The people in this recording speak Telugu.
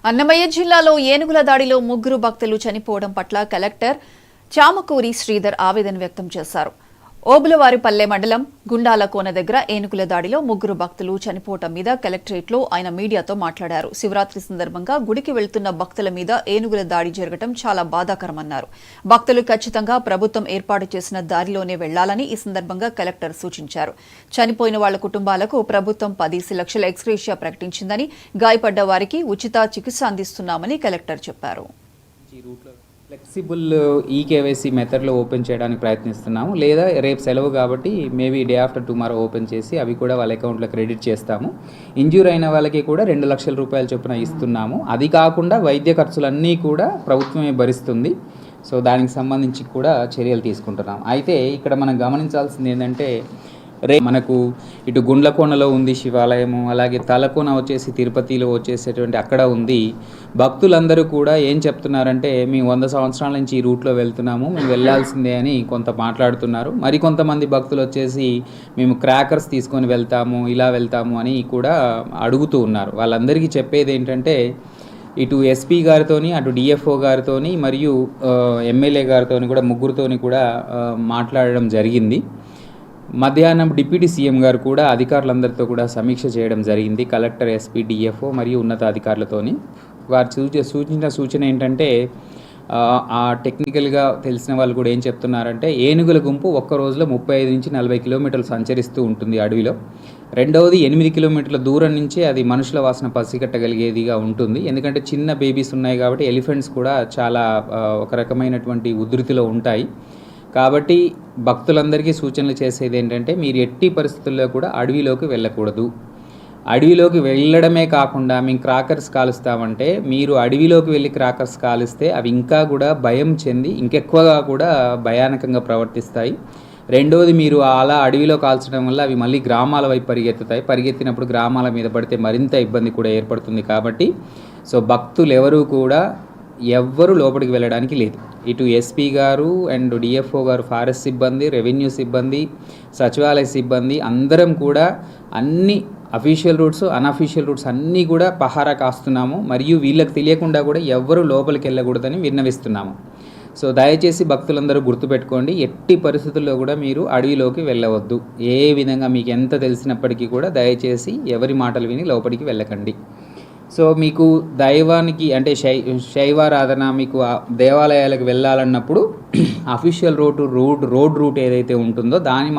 అన్నమయ్య జిల్లాలో ఏనుగుల దాడిలో ముగ్గురు భక్తులు చనిపోవడం పట్ల కలెక్టర్ చామకూరి శ్రీధర్ ఆవేదన వ్యక్తం చేశారు. ఓబులవారిపల్లె మండలం గుండాల కోన దగ్గర ఏనుగుల దాడిలో ముగ్గురు భక్తులు చనిపోవడం మీద కలెక్టరేట్లో ఆయన మీడియాతో మాట్లాడారు. శివరాత్రి సందర్భంగా గుడికి వెళ్తున్న భక్తుల మీద ఏనుగుల దాడి జరగడం చాలా బాధాకరమన్నారు. భక్తులు ఖచ్చితంగా ప్రభుత్వం ఏర్పాటు చేసిన దారిలోనే వెళ్లాలని ఈ సందర్భంగా కలెక్టర్ సూచించారు. చనిపోయిన వాళ్ల కుటుంబాలకు ప్రభుత్వం 10 లక్షల ఎక్స్గ్రేషియా ప్రకటించిందని, గాయపడ్డ వారికి ఉచిత చికిత్స అందిస్తున్నామని కలెక్టర్ చెప్పారు. ఫ్లెక్సిబుల్ ఈకేవైసీ మెథడ్లో ఓపెన్ చేయడానికి ప్రయత్నిస్తున్నాము. లేదా రేపు సెలవు కాబట్టి maybe day after tomorrow open చేసి అవి కూడా వాళ్ళ అకౌంట్లో క్రెడిట్ చేస్తాము. ఇంజ్యూర్ అయిన వాళ్ళకి కూడా 2 లక్షల రూపాయల చొప్పున ఇస్తున్నాము. అది కాకుండా వైద్య ఖర్చులన్నీ కూడా ప్రభుత్వమే భరిస్తుంది. సో దానికి సంబంధించి కూడా చర్యలు తీసుకుంటున్నాం. అయితే ఇక్కడ మనం గమనించాల్సింది ఏంటంటే, మనకు ఇటు గుండ్లకోనలో ఉంది శివాలయము, అలాగే తలకోన వచ్చేసి తిరుపతిలో వచ్చేసేటువంటి అక్కడ ఉంది. భక్తులందరూ కూడా ఏం చెప్తున్నారంటే, మేము 100 సంవత్సరాల నుంచి ఈ రూట్లో వెళ్తున్నాము, మేము వెళ్ళాల్సిందే అని కొంత మాట్లాడుతున్నారు. మరికొంతమంది భక్తులు వచ్చేసి మేము క్రాకర్స్ తీసుకొని వెళ్తాము, ఇలా వెళ్తాము అని కూడా అడుగుతూ ఉన్నారు. వాళ్ళందరికీ చెప్పేది ఏంటంటే, ఇటు ఎస్పీ గారితోని, అటు డిఎఫ్ఓ గారితోని, మరియు ఎమ్మెల్యే గారితోని కూడా ముగ్గురితోని కూడా మాట్లాడడం జరిగింది. మధ్యాహ్నం డిప్యూటీ సీఎం గారు కూడా అధికారులందరితో కూడా సమీక్ష చేయడం జరిగింది. కలెక్టర్, ఎస్పీ, డిఎఫ్ఓ మరియు ఉన్నతాధికారులతోని. వారు సూచించిన సూచన ఏంటంటే, ఆ టెక్నికల్గా తెలిసిన వాళ్ళు కూడా ఏం చెప్తున్నారంటే, ఏనుగుల గుంపు ఒక్క రోజులో 35 నుంచి 40 కిలోమీటర్లు సంచరిస్తూ ఉంటుంది అడవిలో. రెండవది 8 కిలోమీటర్ల దూరం నుంచి అది మనుషుల వాసన పసిగట్టగలిగేదిగా ఉంటుంది. ఎందుకంటే చిన్న బేబీస్ ఉన్నాయి కాబట్టి ఎలిఫెంట్స్ కూడా చాలా ఒక రకమైనటువంటి ఉధృతిలో ఉంటాయి. కాబట్టి భక్తులందరికీ సూచనలు చేసేది ఏంటంటే, మీరు ఎట్టి పరిస్థితుల్లో కూడా అడవిలోకి వెళ్ళకూడదు. అడవిలోకి వెళ్ళడమే కాకుండా మేము క్రాకర్స్ కాలుస్తామంటే, మీరు అడవిలోకి వెళ్ళి క్రాకర్స్ కాలిస్తే అవి ఇంకా కూడా భయం చెంది ఇంకెక్కువగా కూడా భయానకంగా ప్రవర్తిస్తాయి. రెండవది, మీరు అలా అడవిలో కాల్చడం వల్ల అవి మళ్ళీ గ్రామాల వైపు పరిగెత్తుతాయి. పరిగెత్తినప్పుడు గ్రామాల మీద పడితే మరింత ఇబ్బంది కూడా ఏర్పడుతుంది. కాబట్టి భక్తులు ఎవ్వరూ లోపలికి వెళ్ళడానికి లేదు. ఇటు ఎస్పీ గారు అండ్ డిఎఫ్ఓ గారు, ఫారెస్ట్ సిబ్బంది, రెవెన్యూ సిబ్బంది, సచివాలయ సిబ్బంది అందరం కూడా అన్ని అఫీషియల్ రూట్స్, అన్అఫీషియల్ రూట్స్ అన్నీ కూడా పహారా కాస్తున్నాము. మరియు వీళ్ళకి తెలియకుండా కూడా ఎవ్వరూ లోపలికి వెళ్ళకూడదని విన్నవిస్తున్నాము. సో దయచేసి భక్తులందరూ గుర్తుపెట్టుకోండి, ఎట్టి పరిస్థితుల్లో కూడా మీరు అడవిలోకి వెళ్ళవద్దు. ఏ విధంగా మీకు ఎంత తెలిసినప్పటికీ కూడా దయచేసి ఎవరి మాటలు విని లోపలికి వెళ్ళకండి. సో మీకు దైవానికి అంటే శైవారాధన, మీకు దేవాలయాలకు వెళ్ళాలన్నప్పుడు అఫీషియల్ రోడ్ రూట్ ఏదైతే ఉంటుందో దాని